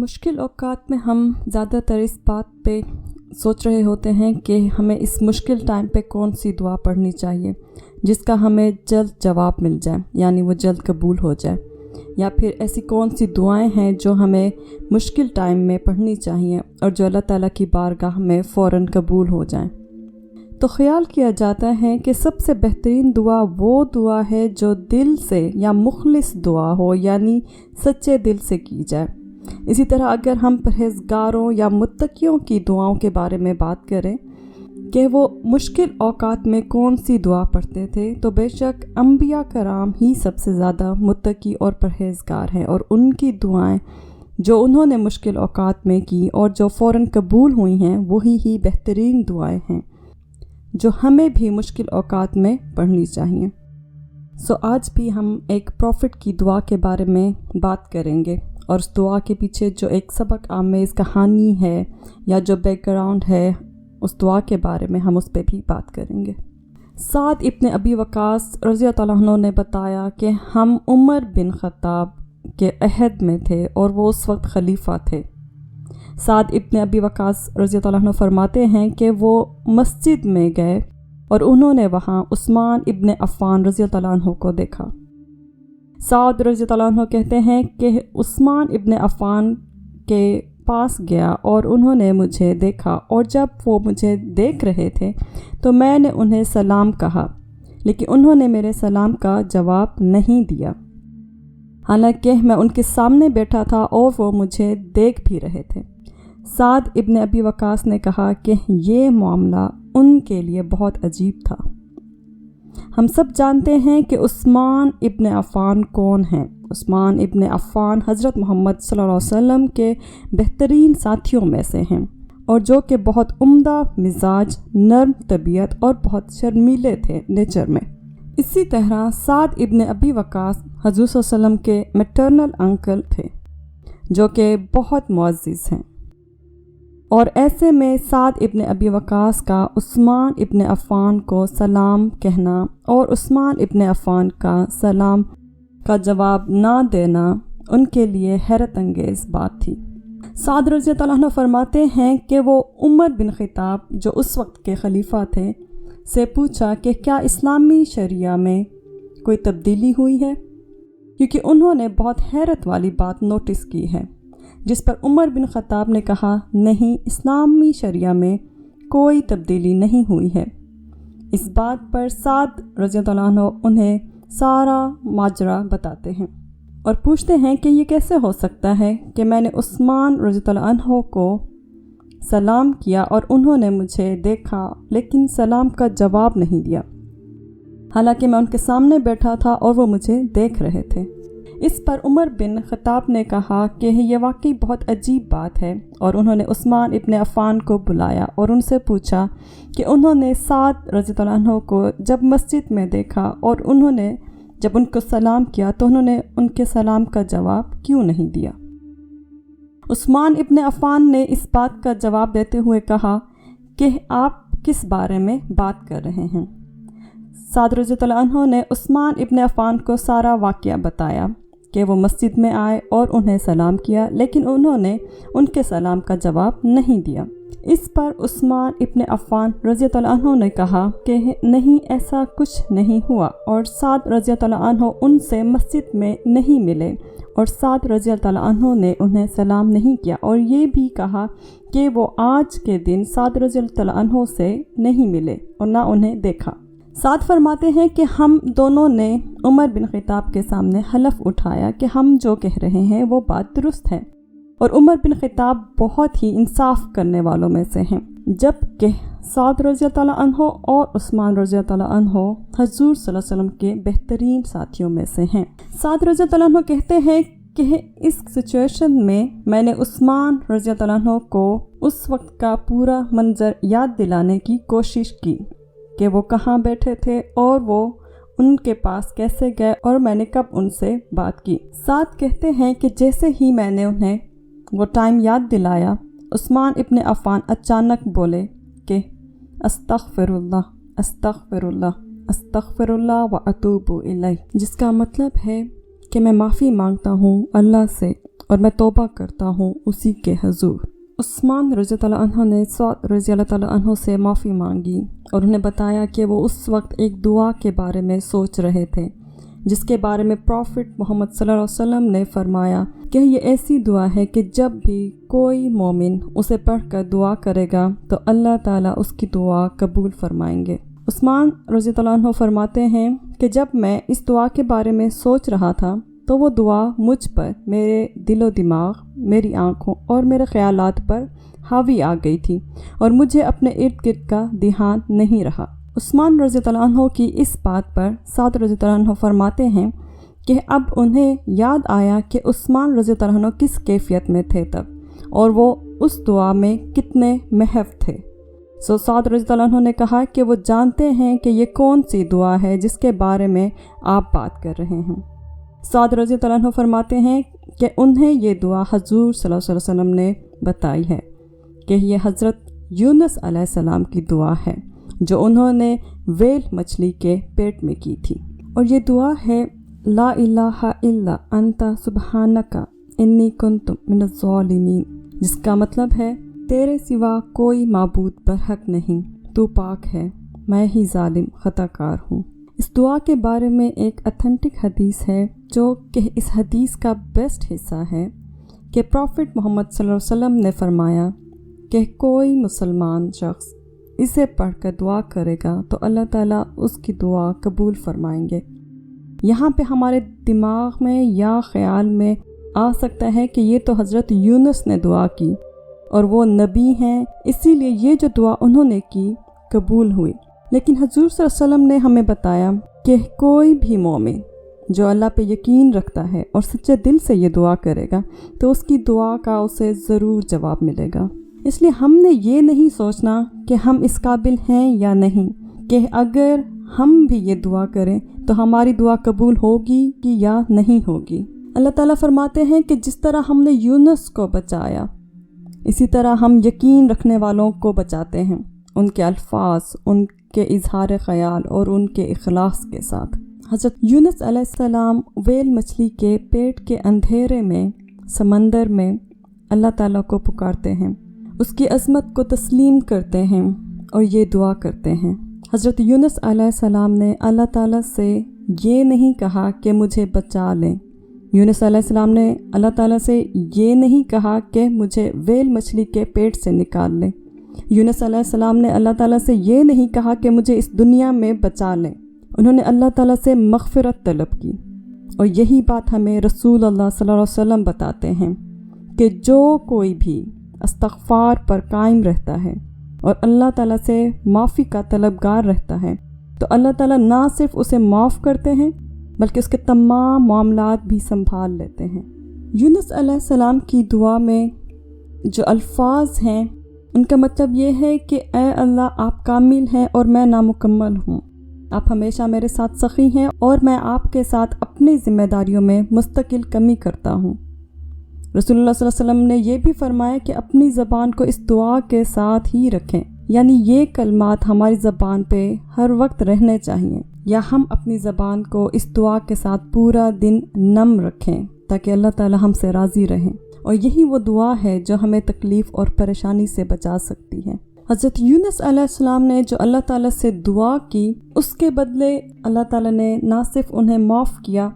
مشکل اوقات میں ہم زیادہ تر اس بات پہ سوچ رہے ہوتے ہیں کہ ہمیں اس مشکل ٹائم پہ کون سی دعا پڑھنی چاہیے جس کا ہمیں جلد جواب مل جائے، یعنی وہ جلد قبول ہو جائے، یا پھر ایسی کون سی دعائیں ہیں جو ہمیں مشکل ٹائم میں پڑھنی چاہیے اور جو اللہ تعالیٰ کی بارگاہ میں فوراً قبول ہو جائیں۔ تو خیال کیا جاتا ہے کہ سب سے بہترین دعا وہ دعا ہے جو دل سے یا مخلص دعا ہو، یعنی سچے دل سے کی جائے۔ اسی طرح اگر ہم پرہیزگاروں یا متقیوں کی دعاؤں کے بارے میں بات کریں کہ وہ مشکل اوقات میں کون سی دعا پڑھتے تھے، تو بے شک انبیاء کرام ہی سب سے زیادہ متقی اور پرہیزگار ہیں، اور ان کی دعائیں جو انہوں نے مشکل اوقات میں کی اور جو فوراً قبول ہوئی ہیں وہی ہی بہترین دعائیں ہیں جو ہمیں بھی مشکل اوقات میں پڑھنی چاہیے۔ آج بھی ہم ایک پروفٹ کی دعا کے بارے میں بات کریں گے، اور اس دعا کے پیچھے جو ایک سبق آمیز کہانی ہے یا جو بیک گراؤنڈ ہے اس دعا کے بارے میں ہم اس پہ بھی بات کریں گے۔ سعد ابن ابی وقاص رضی اللہ عنہ نے بتایا کہ ہم عمر بن خطاب کے عہد میں تھے اور وہ اس وقت خلیفہ تھے۔ سعد ابن ابی وقاص رضی اللہ عنہ فرماتے ہیں کہ وہ مسجد میں گئے اور انہوں نے وہاں عثمان ابن عفان رضی اللہ عنہ کو دیکھا۔ سعد رضی اللہ عنہ کہتے ہیں کہ عثمان ابن عفان کے پاس گیا اور انہوں نے مجھے دیکھا، اور جب وہ مجھے دیکھ رہے تھے تو میں نے انہیں سلام کہا، لیکن انہوں نے میرے سلام کا جواب نہیں دیا، حالانکہ میں ان کے سامنے بیٹھا تھا اور وہ مجھے دیکھ بھی رہے تھے۔ سعد ابن ابی وقاص نے کہا کہ یہ معاملہ ان کے لیے بہت عجیب تھا۔ ہم سب جانتے ہیں کہ عثمان ابن عفان کون ہیں۔ عثمان ابن عفان حضرت محمد صلی اللہ علیہ وسلم کے بہترین ساتھیوں میں سے ہیں، اور جو کہ بہت عمدہ مزاج، نرم طبیعت اور بہت شرمیلے تھے نیچر میں۔ اسی طرح سعد ابن ابی وقاص حضور صلی اللہ علیہ وسلم کے میٹرنل انکل تھے جو کہ بہت معزز ہیں، اور ایسے میں سعد ابن ابی وقاص کا عثمان ابن عفان کو سلام کہنا اور عثمان ابن عفان کا سلام کا جواب نہ دینا ان کے لیے حیرت انگیز بات تھی۔ سعد رضی اللہ عنہ فرماتے ہیں کہ وہ عمر بن خطاب جو اس وقت کے خلیفہ تھے سے پوچھا کہ کیا اسلامی شریعہ میں کوئی تبدیلی ہوئی ہے، کیونکہ انہوں نے بہت حیرت والی بات نوٹس کی ہے، جس پر عمر بن خطاب نے کہا نہیں، اسلامی شریعہ میں کوئی تبدیلی نہیں ہوئی ہے۔ اس بات پر سعد رضی اللہ عنہ انہیں سارا ماجرا بتاتے ہیں اور پوچھتے ہیں کہ یہ کیسے ہو سکتا ہے کہ میں نے عثمان رضی اللہ عنہ کو سلام کیا اور انہوں نے مجھے دیکھا لیکن سلام کا جواب نہیں دیا، حالانکہ میں ان کے سامنے بیٹھا تھا اور وہ مجھے دیکھ رہے تھے۔ اس پر عمر بن خطاب نے کہا کہ یہ واقعی بہت عجیب بات ہے، اور انہوں نے عثمان ابن عفان کو بلایا اور ان سے پوچھا کہ انہوں نے سعد رضی اللہ عنہ کو جب مسجد میں دیکھا اور انہوں نے جب ان کو سلام کیا تو انہوں نے ان کے سلام کا جواب کیوں نہیں دیا۔ عثمان ابن عفان نے اس بات کا جواب دیتے ہوئے کہا کہ آپ کس بارے میں بات کر رہے ہیں؟ سعد رضی اللہ عنہ نے عثمان ابن عفان کو سارا واقعہ بتایا کہ وہ مسجد میں آئے اور انہیں سلام کیا، لیکن انہوں نے ان کے سلام کا جواب نہیں دیا۔ اس پر عثمان ابن عفان رضی اللہ عنہ نے کہا کہ نہیں، ایسا کچھ نہیں ہوا، اور سعد رضی اللہ عنہ ان سے مسجد میں نہیں ملے، اور سعد رضی اللہ عنہ نے انہیں سلام نہیں کیا، اور یہ بھی کہا کہ وہ آج کے دن سعد رضی اللہ عنہ سے نہیں ملے اور نہ انہیں دیکھا۔ سعد فرماتے ہیں کہ ہم دونوں نے عمر بن خطاب کے سامنے حلف اٹھایا کہ ہم جو کہہ رہے ہیں وہ بات درست ہے، اور عمر بن خطاب بہت ہی انصاف کرنے والوں میں سے ہیں، جبکہ سعد رضی اللہ عنہ اور عثمان رضی اللہ عنہ حضور صلی اللہ علیہ وسلم کے بہترین ساتھیوں میں سے ہیں۔ سعد رضی اللہ عنہ کہتے ہیں کہ اس سچویشن میں نے عثمان رضی اللہ عنہ کو اس وقت کا پورا منظر یاد دلانے کی کوشش کی کہ وہ کہاں بیٹھے تھے اور وہ ان کے پاس کیسے گئے اور میں نے کب ان سے بات کی۔ سعد کہتے ہیں کہ جیسے ہی میں نے انہیں وہ ٹائم یاد دلایا، عثمان ابن عفان اچانک بولے کہ استغفر اللہ استغفر اللہ استغفر اللہ و اتوب الیہ، جس کا مطلب ہے کہ میں معافی مانگتا ہوں اللہ سے और मैं तौबा करता हूँ उसी के हुजूर। उस्मान रज़ी अल्लाह अन्हु ने सौद रज़ी अल्लाह अन्हु से माफ़ी मांगी और उन्हें बताया कि वो उस वक्त एक दुआ के बारे में सोच रहे थे जिसके बारे में प्रॉफिट मोहम्मद सल्लल्लाहु अलैहि वसल्लम ने फरमाया कि ये ऐसी दुआ है कि जब भी कोई मोमिन उसे पढ़कर दुआ करेगा तो अल्लाह ताला उसकी दुआ कबूल फरमाएंगे। उस्मान रज़ी अल्लाह अन्हु फरमाते हैं कि जब मैं इस दुआ के बारे में सोच रहा था तो वो दुआ मुझ पर, मेरे दिलो दिमाग, मेरी आँखों और मेरे ख़यालात पर हावी आ गई थी और मुझे अपने इर्द गिर्द का ध्यान नहीं रहा। उस्मान रज़ी अल्लाह अन्हु की इस बात पर साद रज़ी अल्लाह अन्हु फरमाते हैं कि अब उन्हें याद आया कि उस्मान रज़ी अल्लाह अन्हु किस कैफियत में थे तब और वो उस दुआ में कितने महव थे। साद रज़ी अल्लाह अन्हु ने कहा कि वो जानते हैं कि ये कौन सी दुआ है जिसके बारे में आप बात कर रहे हैं। साद रज़ी अल्लाह अन्हु फरमाते हैं कि उन्हें ये दुआ हजूर सल्लल्लाहु अलैहि वसल्लम ने बताई है कि ये हज़रत यूनुस अलैहिस्सलाम की दुआ है जो उन्होंने वेल मछली के पेट में की थी। और ये दुआ है ला इलाहा इल्ला अंता सुबहानका इन्नी कुन्तु मिनज़ ज़ालिमीन, जिसका मतलब है तेरे सिवा कोई माबूद बरहक नहीं, तू पाक है, मैं ही जालिम खताकार हूँ। इस दुआ के बारे में एक ऑथेंटिक हदीस है जो कि इस हदीस का बेस्ट हिस्सा है कि प्रॉफिट मोहम्मद सल्लल्लाहु अलैहि वसल्लम ने फरमाया कि कोई मुसलमान शख्स इसे पढ़कर दुआ करेगा तो अल्लाह ताला उसकी दुआ कबूल फरमाएंगे। यहाँ पे हमारे दिमाग में या ख्याल में आ सकता है कि ये तो हज़रत यूनुस ने दुआ की और वो नबी हैं, इसीलिए ये जो दुआ उन्होंने की कबूल हुई। लेकिन हजूर सल्लल्लाहु अलैहि वसल्लम ने हमें बताया कि कोई भी मोमिन जो अल्लाह पे यकीन रखता है और सच्चे दिल से ये दुआ करेगा तो उसकी दुआ का उसे ज़रूर जवाब मिलेगा। इसलिए हमने ये नहीं सोचना कि हम इस काबिल हैं या नहीं, कि अगर हम भी ये दुआ करें तो हमारी दुआ कबूल होगी कि या नहीं होगी। अल्लाह ताला फरमाते हैं कि जिस तरह हमने यूनुस को बचाया इसी तरह हम यकीन रखने वालों को बचाते हैं, उनके अल्फाज, उनके इजहार ख़याल और उनके इखलास के साथ। हज़रत यूनुस अलैहिस्सलाम वेल मछली के पेट के अंधेरे में समंदर में अल्लाह ताला को पुकारते हैं, उसकी अज़मत को तस्लीम करते हैं और ये दुआ करते हैं। हज़रत यूनुस अलैहिस्सलाम ने अल्लाह ताला से ये नहीं कहा कि मुझे बचा लें। यूनुस अलैहिस्सलाम ने अल्लाह ताला से ये नहीं कहा कि मुझे वेल मछली के पेट से निकाल लें। यूनुस अलैहिस्सलाम ने अल्लाह ताला से ये नहीं कहा कि मुझे इस दुनिया में बचा लें। उन्होंने अल्लाह ताला से मग़फ़िरत तलब की। और यही बात हमें रसूल अल्लाह सल्लल्लाहु अलैहि वसल्लम बताते हैं कि जो कोई भी इस्तग़फ़ार पर कायम रहता है और अल्लाह ताला से माफ़ी का तलबगार रहता है तो अल्लाह ताला ना सिर्फ उसे माफ़ करते हैं बल्कि उसके तमाम मामलात भी संभाल लेते हैं। यूनुस अलैहिस्सलाम की दुआ में जो अल्फाज हैं उनका मतलब ये है कि ए अल्लाह आप कामिल हैं और मैं नामुकम्मल हूँ, आप हमेशा मेरे साथ सखी हैं और मैं आपके साथ अपनी ज़िम्मेदारियों में मुस्तकिल कमी करता हूँ। रसूलुल्लाह सल्लल्लाहु अलैहि वसल्लम ने यह भी फरमाया कि अपनी ज़बान को इस दुआ के साथ ही रखें, यानी ये कलमात हमारी ज़बान पे हर वक्त रहने चाहिए, या हम अपनी ज़बान को इस दुआ के साथ पूरा दिन नम रखें ताकि अल्लाह ताला हमसे राज़ी रहें। और यही वो दुआ है जो हमें तकलीफ़ और परेशानी से बचा सकती है। हज़रत यूनुस अलैहिस्सलाम ने जो अल्लाह ताला से दुआ की उसके बदले अल्लाह ताला ने ना सिर्फ उन्हें माफ़ किया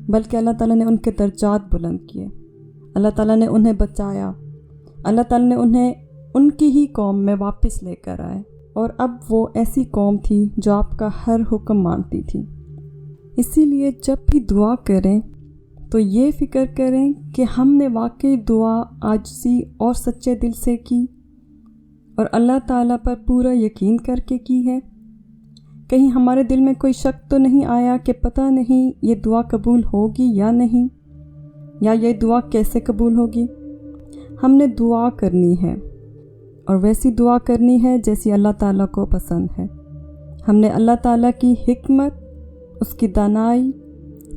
बल्कि अल्लाह ताला ने उनके दर्जात बुलंद किए, अल्लाह ताला ने उन्हें बचाया, अल्लाह ताला ने उन्हें उनकी ही कौम में वापस लेकर आए और अब वो ऐसी कौम थी जो आपका हर हुक्म मानती थी। इसीलिए जब भी दुआ करें तो ये फ़िक्र करें कि हमने वाकई दुआ आजिज़ी और सच्चे दिल से की और अल्लाह ताला पर पूरा यकीन करके की है। कहीं हमारे दिल में कोई शक तो नहीं आया कि पता नहीं ये दुआ कबूल होगी या नहीं, या ये दुआ कैसे कबूल होगी। हमने दुआ करनी है और वैसी दुआ करनी है जैसी अल्लाह ताला को पसंद है। हमने अल्लाह ताला की हिकमत, उसकी दानाई,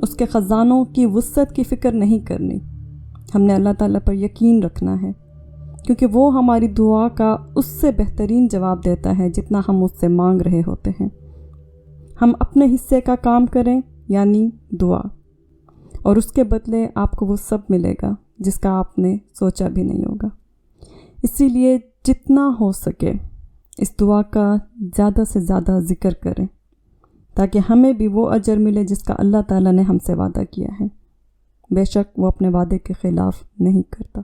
उसके ख़ज़ानों की वुसअत की फ़िक्र नहीं करनी। हमने अल्लाह ताला पर यकीन रखना है क्योंकि वो हमारी दुआ का उससे बेहतरीन जवाब देता है जितना हम उससे मांग रहे होते हैं। हम अपने हिस्से का काम करें यानी दुआ, और उसके बदले आपको वो सब मिलेगा جس کا آپ نے سوچا بھی نہیں ہوگا۔ اسی لیے جتنا ہو سکے اس دعا کا زیادہ سے زیادہ ذکر کریں تاکہ ہمیں بھی وہ اجر ملے جس کا اللہ تعالیٰ نے ہم سے وعدہ کیا ہے۔ بے شک وہ اپنے وعدے کے خلاف نہیں کرتا۔